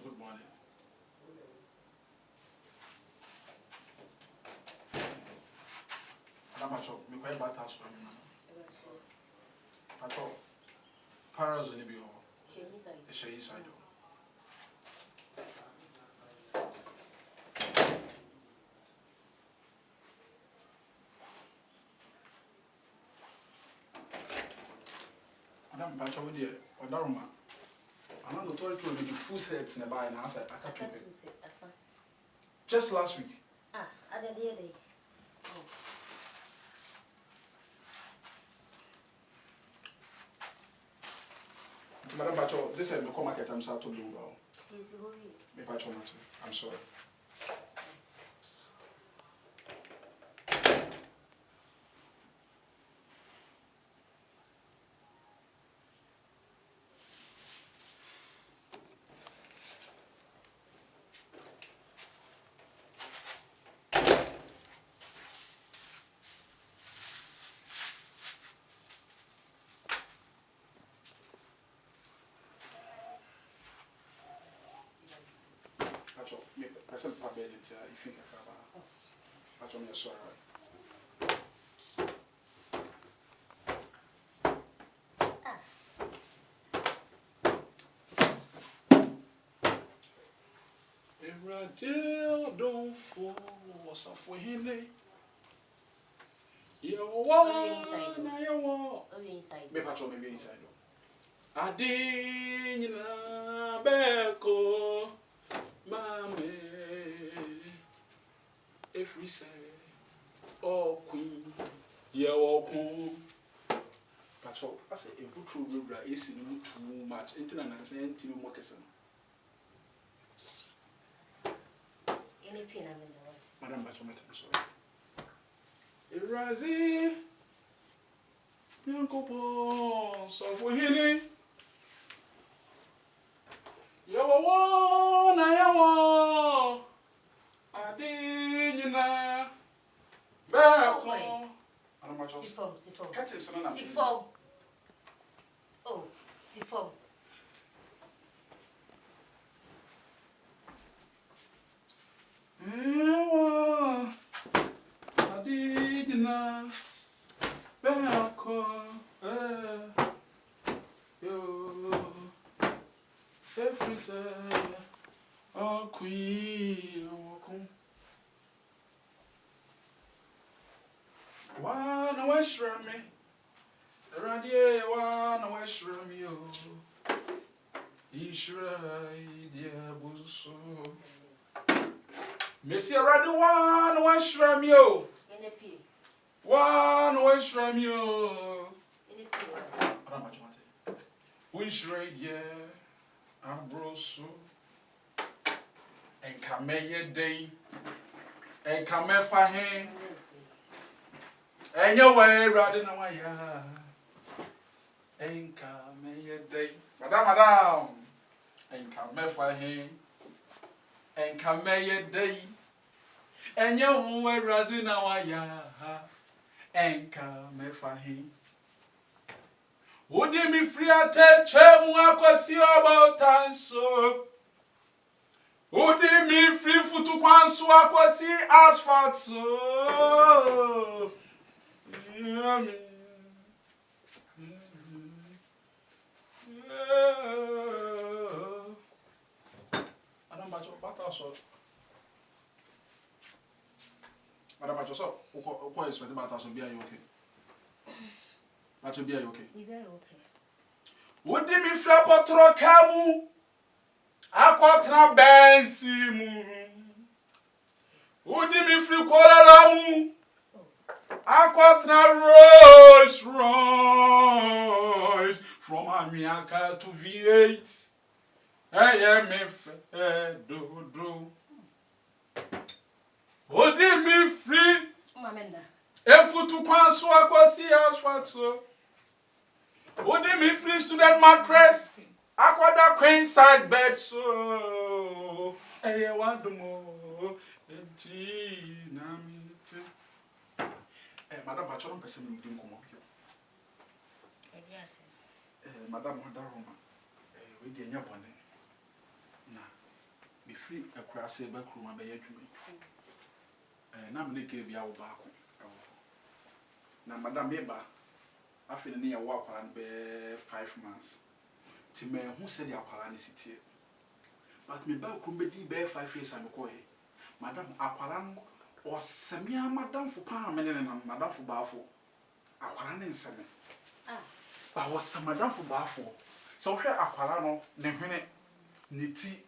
good morning. Pacho, me quite bad task for me. Pacho, Paras in the bio. She inside. Madam Pacho, dear, or Daruma. I'm not told you the full sets in the bar and I said, I can't. Just last week. Ah, other day. Madam Pacho, this is the market I'm starting to do well. Me Pacho, I'm sorry. Pacho, me present my bed into you think I can. Pacho, me sorry. Till don't fall, what's up for him? You want, you want. Me Pacho, me inside. Adina Beko, Mame, if we say, oh Queen, you're welcome. Pacho, I say, if you true Rubra is in too much, internet and saying to me, Moccasin. Any pin Madam Pacho, I'm sorry. Erazi, Uncle Paul, so for healing. You want, I want. I didn't know. Back home. Sifom. Oh, Sifom. I didn't know. Back home. Every say, oh Queen, welcome. One wish from me, around here, one wish from you. Ishrai, dear Busso. Monsieur Radu, one wish from you. One wish from you. Wish right, yeah. Ambroso and Kameye Day and Kamefa Hen and your way rather than why and Kameye Day, Madame and Kamefa Hen and Kameye Day and your way rather than why and Kamefa Hen. Would me free at chemu akwasi about time so? Would me free futu kwansu akwasi asphalt so? Yummy. Madam Bacho, bata so. Madam Bacho, so. Uko is with bata so be you okay? Bacho be you okay? You very okay. Would me free potro kamu? Aquatra bensimu. Would me free kolalamu? Aquatra Rolls Royce from Amiaka to V8. AMF do. Would me free? Mamenda. Efutu kwanso akwasi asphalt so. Would me free student mattress? Aquada queen side bed so. Hey, want more? Madam Pacho, person will come up here. Madam Daruma, we get your bonnet. Now, me free a crassy back room by you. Na me ke bia wo baako na madam Beba afei ne ya wo akwara be 5 months ti me hu se dia akwara ne sitie but me ba krum be di be 5 years am ko he madam akwara no o semia madam fo pa me ne na madam fo baafo akwara ne nseme ba wo se madam fo baafo so hwe akwara no ne hwene ne ti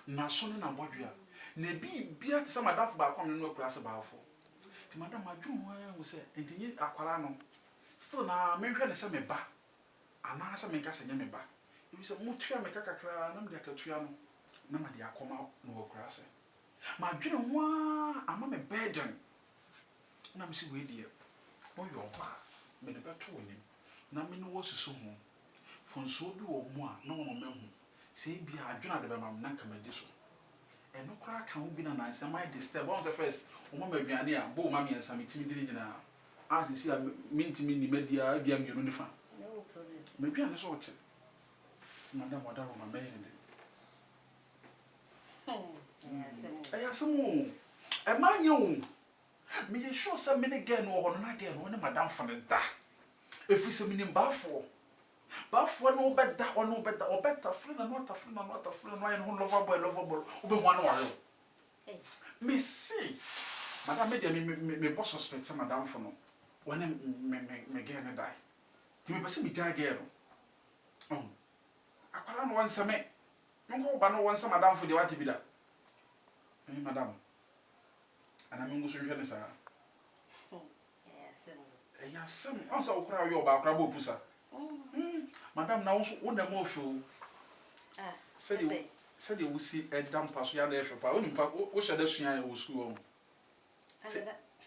na so ne na bodua na bia te sama dafo ba kom no akura se baafo ti madam adwu wo se entinye akwara no still na menhwe ne se me ba ana se menka se nye me ba ebi se mutua me kakakra na me akatua no na ma de akoma no akura se ma adwene ho ama me burden na me se we die wo yo ba me de beto ni na me no wo susu ho fonso bi wo mu a na wo me hu se bia adwene de be ma na kamadi so and no crack can be an answer. My disturb once the first. Mama Biania, Bo Mammy and Sammy Timmy dinner. As you see, I mean to me, media, be a uniform. No problem. Maybe I'm sort of Madame Madame, my maiden. I have some more. A man, you. Me sure some minute again or not again when Madame from the da. If we say meaning Baffo. Baffo no better or no better or better friend and not a friend and not a friend who lovable over 1 hour. Me see, Madame me boss suspect some Madame for no when me get die. To me, see me die girl. I can't want some me. No, but no one some Madame for the what to be that. Madame, and I'm going to show you, sir. Yes, some also cry your back, Rabo Pusa. Madam, now what the more fool? Said you will see a damp pass yard there for only what shall the shine will school.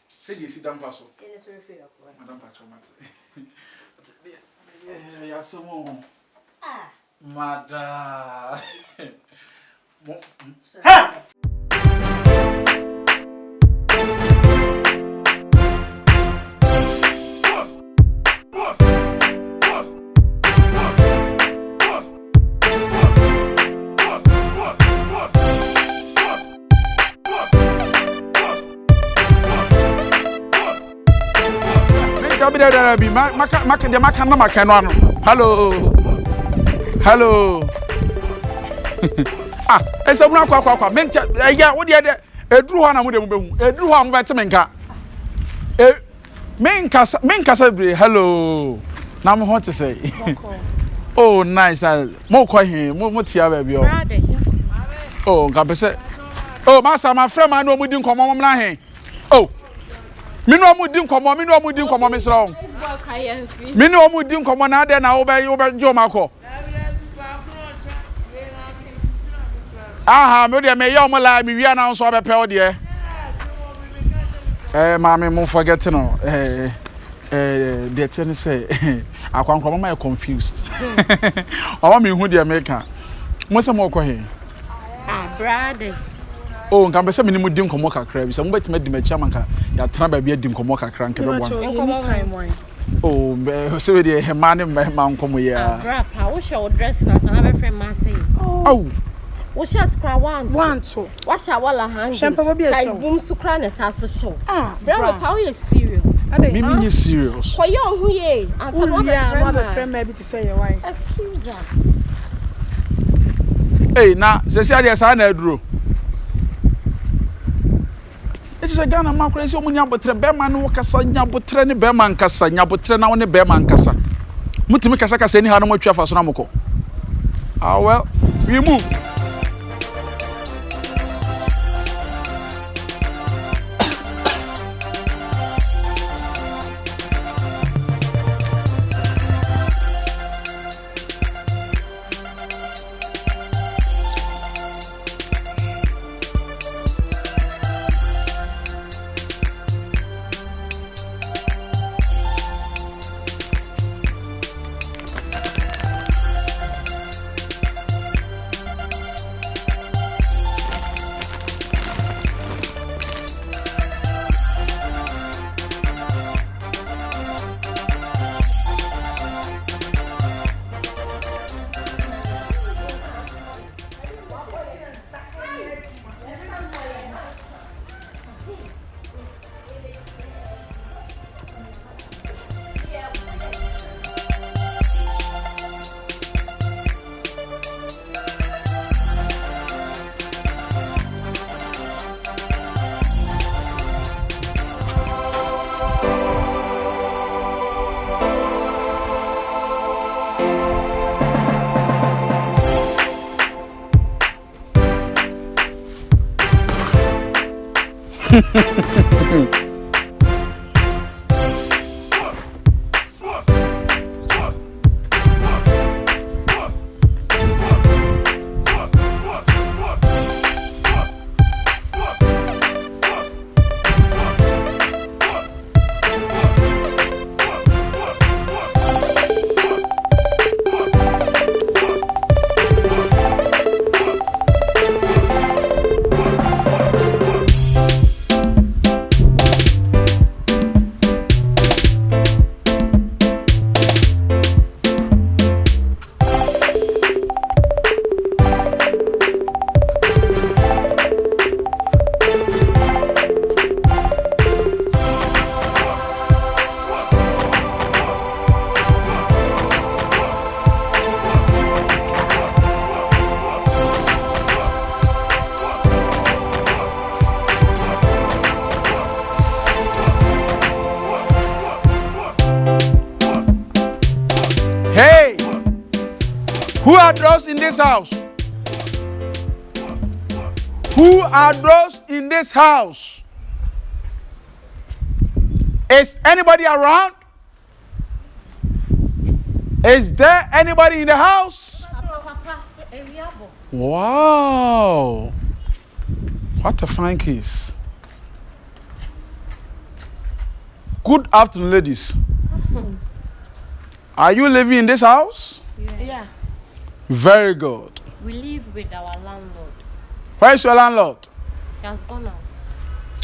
Said you see damp pass. Madam Patromat. Yeah, some more. Madam. Hello. Ah, esa muna kwa menta ya wo de eduru ho na mo de mo behu eduru ho am bete menka menka sabre hello na mo ho te say oh nice mo kwa hin mo tia ba bi o oh nka pese oh masa ma frɛ ma no mo di nkomo mo na hen oh me no mo di nkomo me sra o me no mo di nkomo na ade na wo be jo makọ aha me de me ya o la me wi ana so be pe o de mama mo forget no the thing say akwankwa mama confused o me hu de me ka mo se mo ko he brother oh nka mbese me ni mu di nkomo kakra bi se mo betima di machi amanka ya tena ba bia di nkomo kakra nke be bo oh so we de hema ne ma nkomo ya grandpa wo show dress na sana be friend ma say oh wo shirt kra want to wa sha wala hand size boom sukra na sa so show bro pa wo serious me serious ko yo hu ye ansa no be friend ma bi to say your wife excuse us hey na se sia de sa na aduro Ejise Ghana makura si omunya botre bema no kasa nya botre ne bema nkasa nya botre na woni bema nkasa mutimi kasa kasa ni ha no matwa fa so na moko ah well we move Hey, who are those in this house? Who are those in this house? Is anybody around? Is there anybody in the house? Wow. What a fine case. Good afternoon, ladies. Are you living in this house? Yeah. Very good. We live with our landlord. Where is your landlord? He has gone out.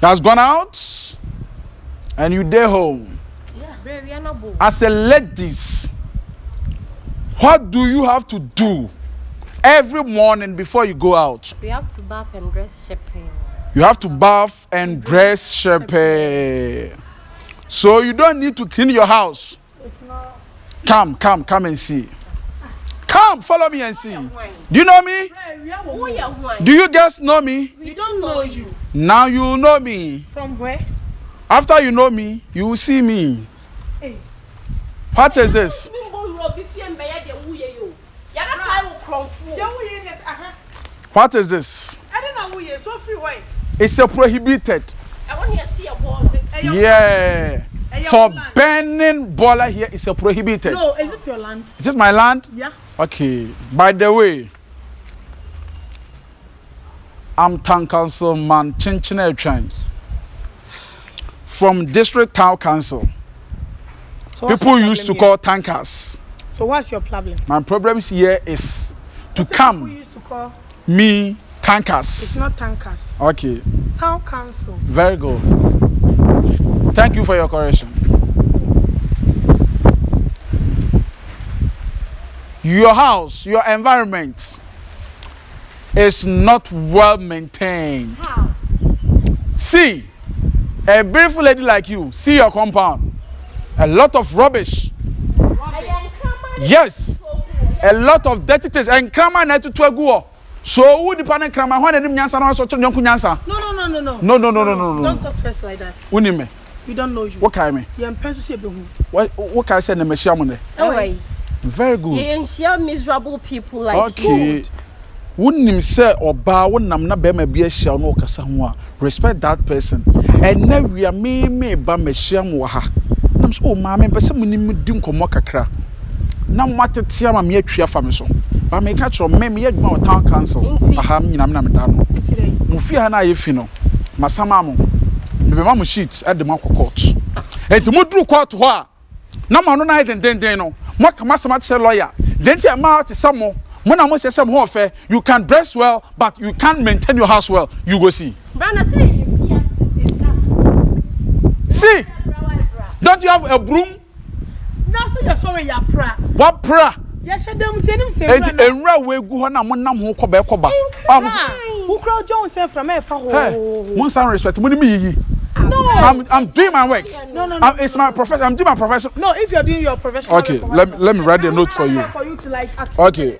He has gone out and you stay home. Yeah. Brave, we are not bold. As a ladies, what do you have to do every morning before you go out? We have to bath and dress shopping. You have to bath and dress shepherd. So you don't need to clean your house. It's not. Come and see. Come, follow me and see. Do you know me? Do you guys know me? We don't know you. Now you know me. From where? After you know me, you will see me. Hey. What is this? What is this? I don't know who you are. So free way. It's a prohibited. I want to see a ball. Yeah. For burning baller here is a prohibited. No, is it your land? Is this my land? Yeah. Okay. By the way, I'm Town Councilman Chinchine Chance from District Town Council. So People used to call tankers. So what's your problem? My problem here is to People come used to call. me tankers. It's not tankers. Okay. Town council. Very good. Thank you for your correction. Your house, your environment is not well maintained. How? See, a beautiful lady like you, see your compound. A lot of rubbish. Yes. A lot of dirty things. And krama na to go. So who depend krama when enim nyansa na so chonku nyansa? No. No. Don't talk first like that. Unime. We don't know you. What kind me? You pen to see behu. What can I say na meshia mo ne? Anyway. Very good. You ensure miserable people like you. Okay. Wouldn't say oba wonam na be ma bia hia no kasa ho a respect that person. And now we are me ba mehia mo ha. Nam so ma me pese munim di nkomo kakra. Na matete ama me atwa fa me so. Ba me ka kiro me adwuma o town council. Aha nyinam na me da no. Mu fi ha na ye fi no. Masama mo. Me be ma mo sheet e de ma court. Enti mo duru court ho a na ma no na den no. Mo kama sama che lawyer. Denti e ma ate samo. Mo na mo say some ho fe. You can dress well but you can't maintain your house well. You go see. Brana say See. Don't you have a broom? Now say you sorry ya pra. What pra? Yes, them tenim say. Enra we gu ho na mo nam ho koba ekoba. Who crowd Jones say from e fa ho. Hey, mo san respect mo ni me yiyi. No. I'm doing my work. No. It's my profession. I'm doing my profession. No, if you're doing your profession. Okay, let me write the note for you. For you to like. Okay.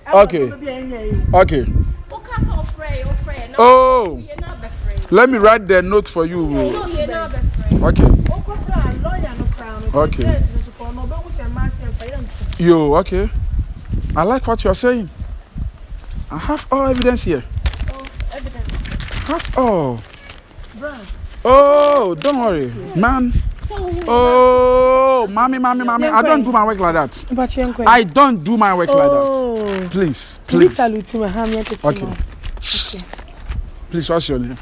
Oh. Let me write the note for you. Okay. Okay. Yo, okay. I like what you are saying. I have all evidence here. Oh, evidence. Have all. Bruh. Oh, don't worry, man. Oh, mommy, I don't do my work like that. I don't do my work like that. Please. Okay. Please, what's your name?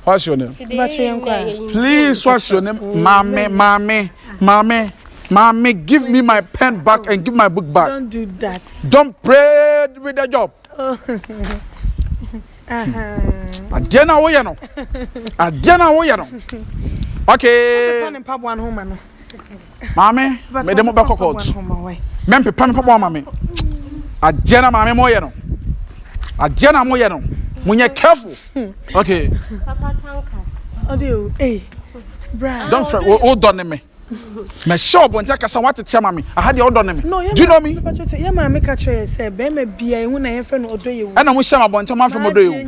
What's your name? Please, what's your name? Mommy, give me my pen back and give my book back. Don't do that. Don't pray with the job. Adiana woyano. Okay. Mommy, me demo back court. Mem pe pam papa mommy. Adiana mommy moyano. Adiana moyano. Munye careful. Okay. Papa tanka. Audio. Hey. Bra. Don't fret. Hold on me. Me sure bon take kasa what tell mommy. I had the hold on me. Do you know me? Yeah, ma make catch you say be me bia hu na ye friend odo ye. And mo share my bon tell man from odo ye.